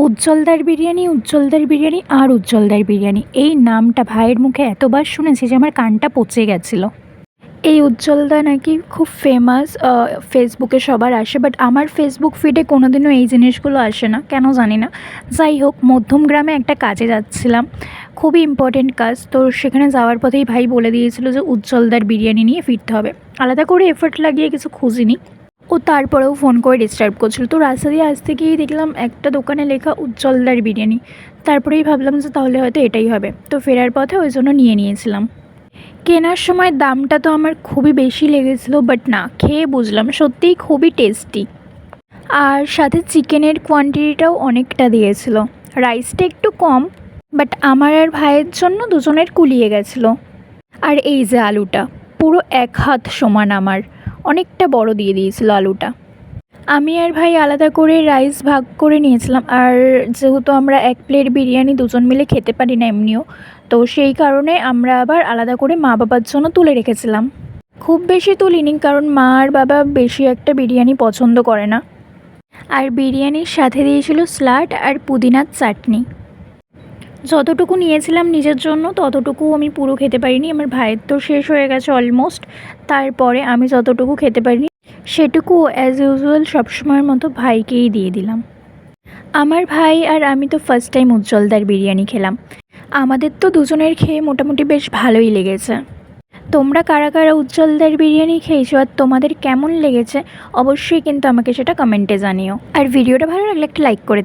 উজ্জ্বলদার বিরিয়ানি, উজ্জ্বলদার বিরিয়ানি আর উজ্জ্বলদার বিরিয়ানি, এই নামটা ভাইয়ের মুখে এতবার শুনেছি যে আমার কানটা পচে গেছিলো। এই উজ্জ্বলদা নাকি খুব ফেমাস, ফেসবুকে সবার আসে, বাট আমার ফেসবুক ফিডে কোনো দিনও এই জিনিসগুলো আসে না, কেন জানি না। যাই হোক, মধ্যমগ্রামে একটা কাজে যাচ্ছিলাম, খুবই ইম্পর্টেন্ট কাজ। তো সেখানে যাওয়ার পথেই ভাই বলে দিয়েছিল যে উজ্জ্বলদার বিরিয়ানি নিয়ে ফিরতে হবে। আলাদা করে এফোর্ট লাগিয়ে কিছু খুঁজিনি। ও তারপরেও ফোন করে ডিস্টার্ব করছিল। তো রাস্তা দিয়ে আসতে গিয়েই দেখলাম একটা দোকানে লেখা উজ্জ্বলদার বিরিয়ানি। তারপরেই ভাবলাম যে তাহলে হয়তো এটাই হবে। তো ফেরার পথে ওই জন্য নিয়ে নিয়েছিলাম। কেনার সময় দামটা তো আমার খুবই বেশি লেগেছিলো, বাট না, খেয়ে বুঝলাম সত্যিই খুবই টেস্টি। আর সাথে চিকেনের কোয়ান্টিটিটাও অনেকটা দিয়েছিল। রাইসটা একটু কম, বাট আমার আর ভাইয়ের জন্য দুজনের কুলিয়ে গেছিলো। আর এই যে আলুটা, পুরো এক হাত সমান আমার, অনেকটা বড় দিয়ে দিয়েছিল আলুটা। আমি আর ভাই আলাদা করে রাইস ভাগ করে নিয়েছিলাম। আর যেহেতু আমরা এক প্লেট বিরিয়ানি দুজন মিলে খেতে পারি না এমনিও, তো সেই কারণে আমরা আবার আলাদা করে মা বাবার জন্য তুলে রেখেছিলাম। খুব বেশি তুলিনি, কারণ মা আর বাবা বেশি একটা বিরিয়ানি পছন্দ করে না। আর বিরিয়ানির সাথে দিয়েছিল স্যালাড আর পুদিনার চাটনি। যতটুকু নিয়েছিলাম নিজের জন্য ততটুকু আমি পুরো খেতে পারিনি, আমার ভাইয়ের তো শেষ হয়ে গেছে অলমোস্ট। তারপরে আমি যতটুকু খেতে পারিনি সেটুকু অ্যাজ ইউজুয়াল সবসময়ের মতো ভাইকেই দিয়ে দিলাম। আমার ভাই আর আমি তো ফার্স্ট টাইম উজ্জ্বলদার বিরিয়ানি খেলাম। আমাদের তো দুজনের খেয়ে মোটামুটি বেশ ভালোই লেগেছে। তোমরা কারা কারা উজ্জ্বলদার বিরিয়ানি খেয়েছো আর তোমাদের কেমন লেগেছে অবশ্যই কিন্তু আমাকে সেটা কমেন্টে জানিও। আর ভিডিওটা ভালো লাগলে একটা লাইক করে দিও।